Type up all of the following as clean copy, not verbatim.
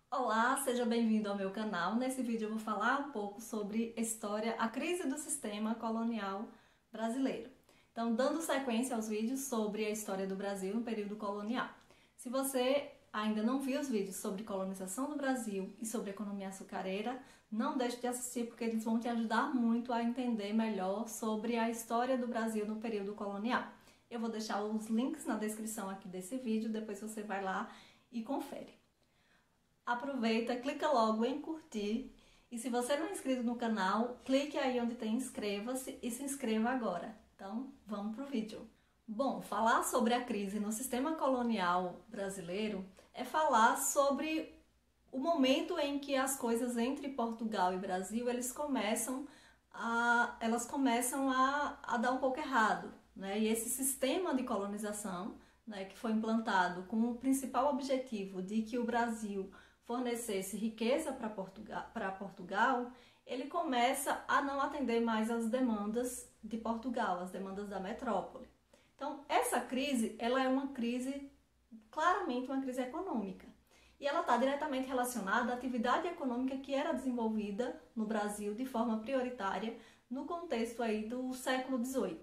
Olá, seja bem-vindo ao meu canal. Nesse vídeo eu vou falar um pouco sobre a crise do sistema colonial brasileiro. Então, dando sequência aos vídeos sobre a história do Brasil no período colonial. Se você ainda não viu os vídeos sobre colonização do Brasil e sobre economia açucareira, não deixe de assistir porque eles vão te ajudar muito a entender melhor sobre a história do Brasil no período colonial. Eu vou deixar os links na descrição aqui desse vídeo, depois você vai lá e confere. Aproveita, clica logo em curtir e se você não é inscrito no canal, clique aí onde tem inscreva-se e se inscreva agora. Então, vamos pro vídeo. Bom, falar sobre a crise no sistema colonial brasileiro é falar sobre o momento em que as coisas entre Portugal e Brasil elas começam a dar um pouco errado, né? E esse sistema de colonização, né, que foi implantado com o principal objetivo de que o Brasil fornecesse riqueza para Portugal, ele começa a não atender mais às demandas de Portugal, as demandas da metrópole. Então, essa crise, ela é uma crise, claramente uma crise econômica. E ela está diretamente relacionada à atividade econômica que era desenvolvida no Brasil de forma prioritária no contexto aí do século XVIII.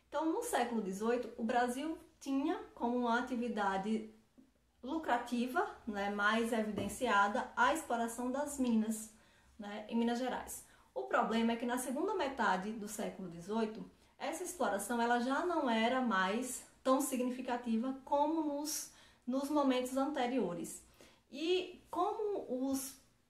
Então, no século XVIII, o Brasil tinha como uma atividade lucrativa, né, mais evidenciada, a exploração das minas, né, em Minas Gerais. O problema é que na segunda metade do século XVIII, essa exploração ela já não era mais tão significativa como nos momentos anteriores. E como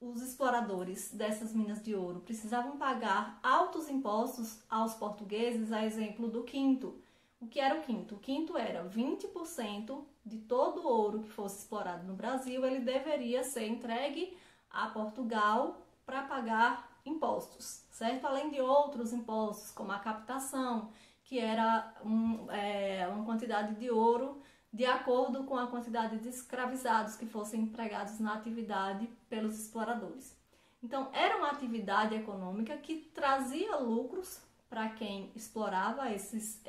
os exploradores dessas minas de ouro precisavam pagar altos impostos aos portugueses, a exemplo do quinto. O que era o quinto? O quinto era 20% de todo o ouro que fosse explorado no Brasil, ele deveria ser entregue a Portugal para pagar impostos, certo? Além de outros impostos, como a captação, que era uma quantidade de ouro de acordo com a quantidade de escravizados que fossem empregados na atividade pelos exploradores. Então, era uma atividade econômica que trazia lucros para quem explorava esses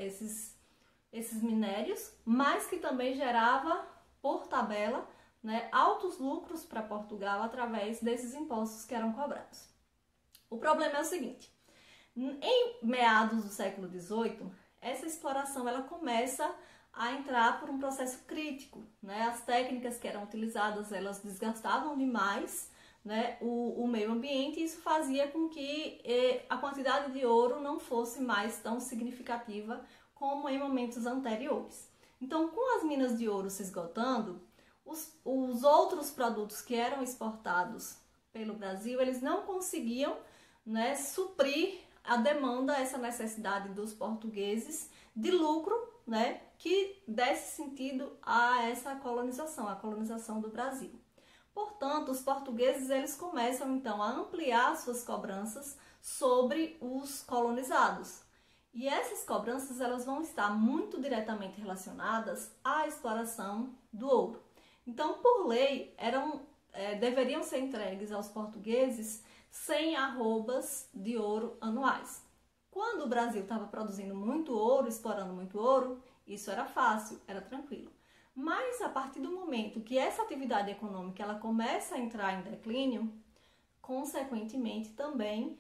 minérios, mas que também gerava, por tabela, né, altos lucros para Portugal através desses impostos que eram cobrados. O problema é o seguinte: em meados do século XVIII, essa exploração ela começa a entrar por um processo crítico, né? As técnicas que eram utilizadas elas desgastavam demais, né, o meio ambiente, e isso fazia com que a quantidade de ouro não fosse mais tão significativa como em momentos anteriores. Então, com as minas de ouro se esgotando, os outros produtos que eram exportados pelo Brasil, eles não conseguiam, né, suprir a demanda, essa necessidade dos portugueses de lucro, né, que desse sentido a essa colonização, a colonização do Brasil. Portanto, os portugueses eles começam então a ampliar suas cobranças sobre os colonizados. E essas cobranças elas vão estar muito diretamente relacionadas à exploração do ouro. Então, por lei, deveriam ser entregues aos portugueses 100 arrobas de ouro anuais. Quando o Brasil estava produzindo muito ouro, explorando muito ouro, isso era fácil, era tranquilo. Mas a partir do momento que essa atividade econômica ela começa a entrar em declínio, consequentemente também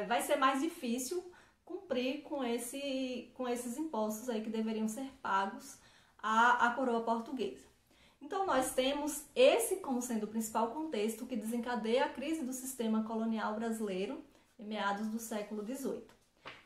vai ser mais difícil cumprir com esses impostos aí que deveriam ser pagos à coroa portuguesa. Então nós temos esse como sendo o principal contexto que desencadeia a crise do sistema colonial brasileiro em meados do século XVIII.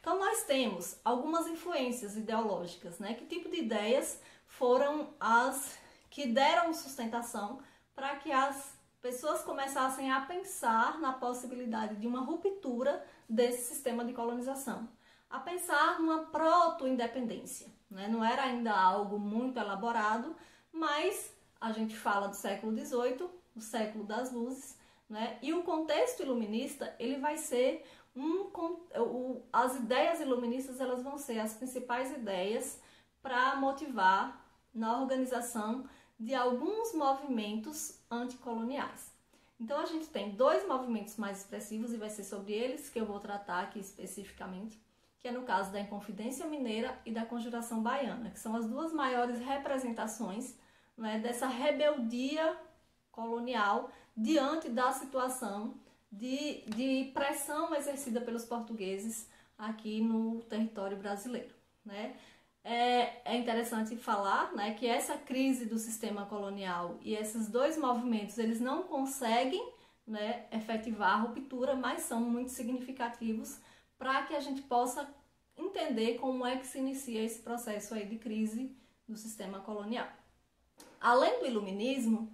Então nós temos algumas influências ideológicas, né? Que tipo de ideias foram as que deram sustentação para que as pessoas começassem a pensar na possibilidade de uma ruptura desse sistema de colonização, a pensar numa proto-independência, né? Não era ainda algo muito elaborado, mas a gente fala do século XVIII, o século das luzes, né? E o contexto iluminista ele vai ser as ideias iluministas elas vão ser as principais ideias para motivar na organização de alguns movimentos anticoloniais. Então a gente tem dois movimentos mais expressivos e vai ser sobre eles que eu vou tratar aqui especificamente, que é no caso da Inconfidência Mineira e da Conjuração Baiana, que são as duas maiores representações, né, dessa rebeldia colonial diante da situação de pressão exercida pelos portugueses aqui no território brasileiro, né? É interessante falar, né, que essa crise do sistema colonial e esses dois movimentos, eles não conseguem, né, efetivar a ruptura, mas são muito significativos para que a gente possa entender como é que se inicia esse processo aí de crise do sistema colonial. Além do iluminismo,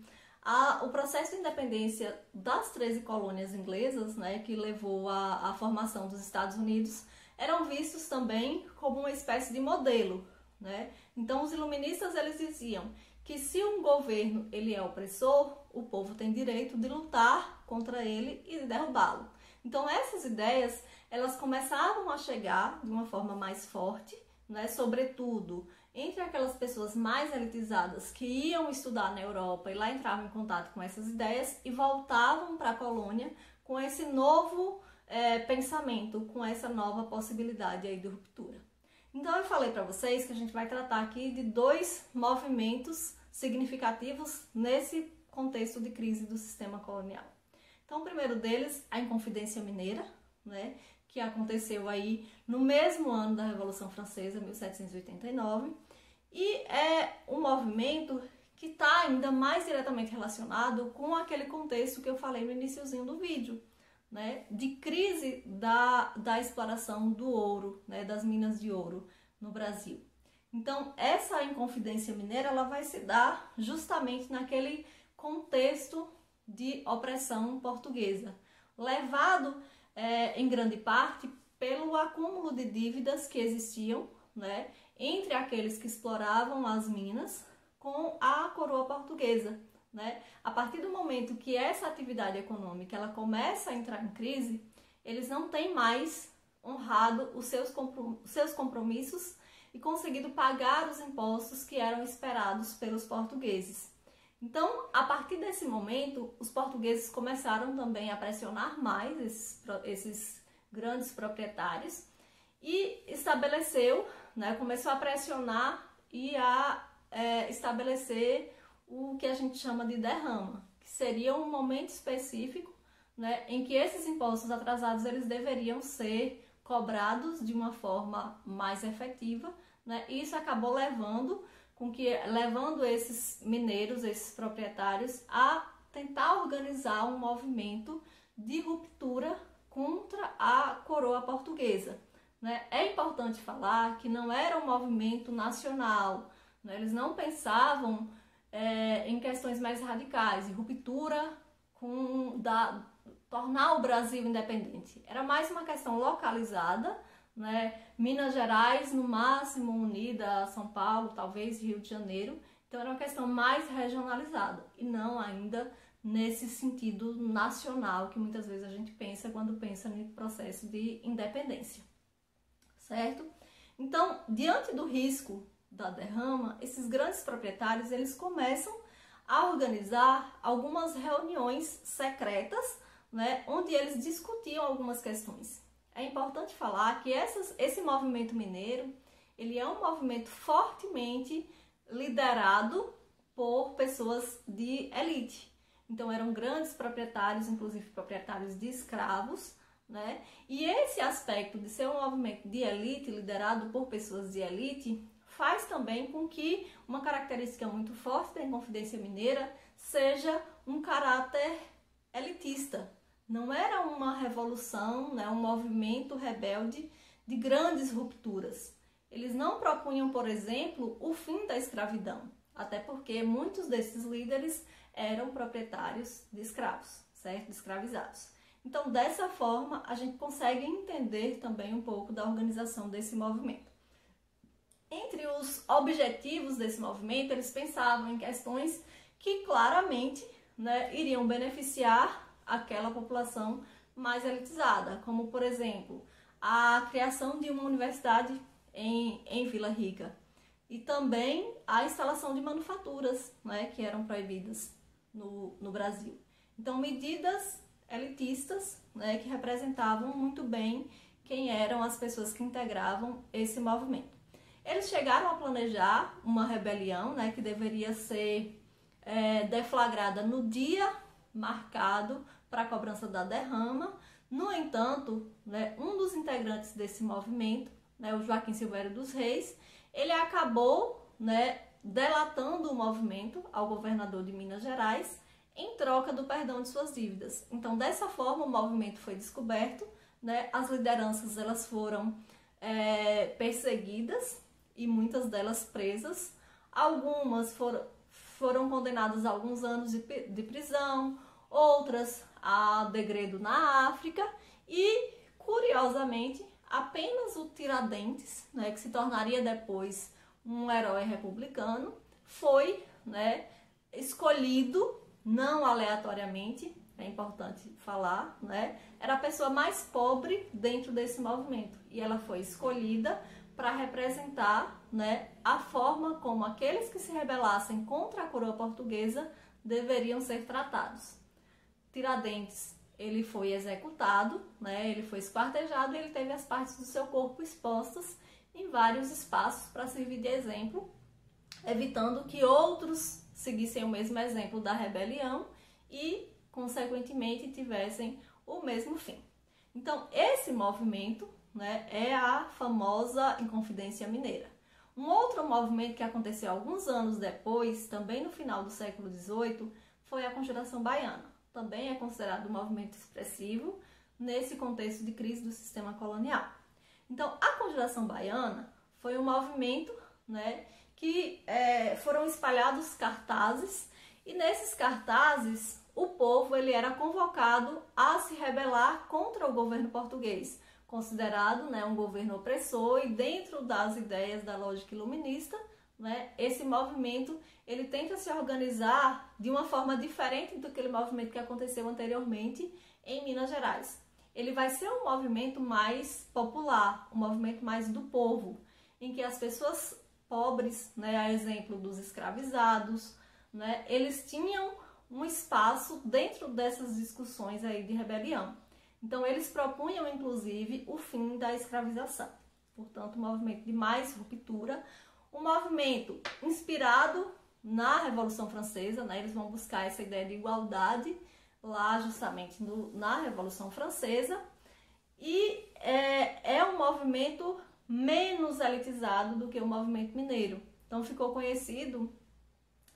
o processo de independência das 13 colônias inglesas, né, que levou à formação dos Estados Unidos, eram vistos também como uma espécie de modelo, né? Então os iluministas, eles diziam que se um governo ele é opressor, o povo tem direito de lutar contra ele e de derrubá-lo. Então essas ideias, elas começavam a chegar de uma forma mais forte, né, sobretudo entre aquelas pessoas mais elitizadas que iam estudar na Europa e lá entravam em contato com essas ideias e voltavam para a colônia com esse novo pensamento, com essa nova possibilidade aí de ruptura. Então eu falei para vocês que a gente vai tratar aqui de dois movimentos significativos nesse contexto de crise do sistema colonial. Então o primeiro deles, a Inconfidência Mineira, né, que aconteceu aí no mesmo ano da Revolução Francesa, 1789, e é um movimento que está ainda mais diretamente relacionado com aquele contexto que eu falei no iniciozinho do vídeo, né, de crise da exploração do ouro, né, das minas de ouro no Brasil. Então, essa Inconfidência Mineira, ela vai se dar justamente naquele contexto de opressão portuguesa, levado em grande parte pelo acúmulo de dívidas que existiam, né, entre aqueles que exploravam as minas com a coroa portuguesa. Né? A partir do momento que essa atividade econômica ela começa a entrar em crise, eles não têm mais honrado os seus compromissos e conseguido pagar os impostos que eram esperados pelos portugueses. Então, a partir desse momento, os portugueses começaram também a pressionar mais esses grandes proprietários e estabeleceu, né, começou a pressionar e a estabelecer o que a gente chama de derrama, que seria um momento específico, né, em que esses impostos atrasados eles deveriam ser cobrados de uma forma mais efetiva, né, e isso acabou levando esses mineiros, esses proprietários, a tentar organizar um movimento de ruptura contra a coroa portuguesa. Né? É importante falar que não era um movimento nacional, né? Eles não pensavam em questões mais radicais, em ruptura tornar o Brasil independente. Era mais uma questão localizada, né? Minas Gerais, no máximo, unida a São Paulo, talvez Rio de Janeiro. Então era uma questão mais regionalizada e não ainda nesse sentido nacional que muitas vezes a gente pensa quando pensa no processo de independência, certo? Então, diante do risco da derrama, esses grandes proprietários eles começam a organizar algumas reuniões secretas, né, onde eles discutiam algumas questões. É importante falar que esse movimento mineiro ele é um movimento fortemente liderado por pessoas de elite. Então eram grandes proprietários, inclusive proprietários de escravos, né? E esse aspecto de ser um movimento de elite liderado por pessoas de elite faz também com que uma característica muito forte da Inconfidência Mineira seja um caráter elitista. Não era uma revolução, né, um movimento rebelde de grandes rupturas. Eles não propunham, por exemplo, o fim da escravidão, até porque muitos desses líderes eram proprietários de escravos, certo? De escravizados. Então, dessa forma, a gente consegue entender também um pouco da organização desse movimento. Entre os objetivos desse movimento, eles pensavam em questões que claramente, né, iriam beneficiar aquela população mais elitizada, como, por exemplo, a criação de uma universidade em Vila Rica e também a instalação de manufaturas, né, que eram proibidas no Brasil. Então, medidas elitistas, né, que representavam muito bem quem eram as pessoas que integravam esse movimento. Eles chegaram a planejar uma rebelião, né, que deveria ser deflagrada no dia marcado para a cobrança da derrama. No entanto, né, um dos integrantes desse movimento, né, o Joaquim Silvério dos Reis, ele acabou, né, delatando o movimento ao governador de Minas Gerais em troca do perdão de suas dívidas. Então, dessa forma, o movimento foi descoberto, né, as lideranças elas foram perseguidas e muitas delas presas. Algumas foram condenadas a alguns anos de prisão, outras a degredo na África e, curiosamente, apenas o Tiradentes, né, que se tornaria depois um herói republicano, foi, né, escolhido, não aleatoriamente, é importante falar, né, era a pessoa mais pobre dentro desse movimento e ela foi escolhida para representar, né, a forma como aqueles que se rebelassem contra a coroa portuguesa deveriam ser tratados. Tiradentes, ele foi executado, né, ele foi esquartejado e ele teve as partes do seu corpo expostas em vários espaços para servir de exemplo, evitando que outros seguissem o mesmo exemplo da rebelião e, consequentemente, tivessem o mesmo fim. Então, esse movimento, né, é a famosa Inconfidência Mineira. Um outro movimento que aconteceu alguns anos depois, também no final do século XVIII, foi a Conjuração Baiana. Também é considerado um movimento expressivo nesse contexto de crise do sistema colonial. Então, a Conjuração Baiana foi um movimento, né, que foram espalhados cartazes e nesses cartazes o povo ele era convocado a se rebelar contra o governo português, considerado, né, um governo opressor, e dentro das ideias da lógica iluminista, né, esse movimento ele tenta se organizar de uma forma diferente do aquele movimento que aconteceu anteriormente em Minas Gerais. Ele vai ser um movimento mais popular, um movimento mais do povo, em que as pessoas pobres, né, a exemplo dos escravizados, né, eles tinham um espaço dentro dessas discussões aí de rebelião. Então, eles propunham, inclusive, o fim da escravização. Portanto, um movimento de mais ruptura, um movimento inspirado na Revolução Francesa, né? Eles vão buscar essa ideia de igualdade lá justamente na Revolução Francesa, e é um movimento menos elitizado do que o movimento mineiro. Então ficou conhecido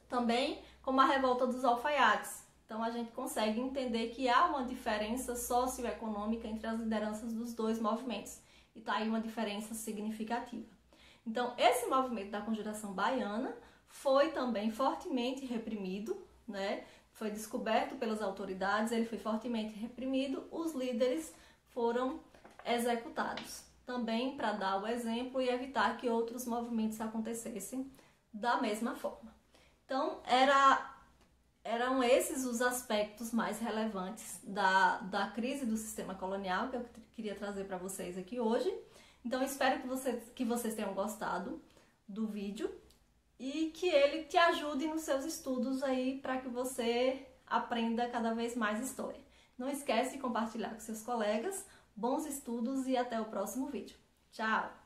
também como a Revolta dos Alfaiates. Então a gente consegue entender que há uma diferença socioeconômica entre as lideranças dos dois movimentos, e está aí uma diferença significativa. Então esse movimento da Conjuração Baiana foi também fortemente reprimido, né? Foi descoberto pelas autoridades, ele foi fortemente reprimido, os líderes foram executados. Também para dar o exemplo e evitar que outros movimentos acontecessem da mesma forma. Então, eram esses os aspectos mais relevantes da crise do sistema colonial que eu queria trazer para vocês aqui hoje. Então, espero que vocês tenham gostado do vídeo e que ele te ajude nos seus estudos aí para que você aprenda cada vez mais história. Não esquece de compartilhar com seus colegas. Bons estudos e até o próximo vídeo. Tchau!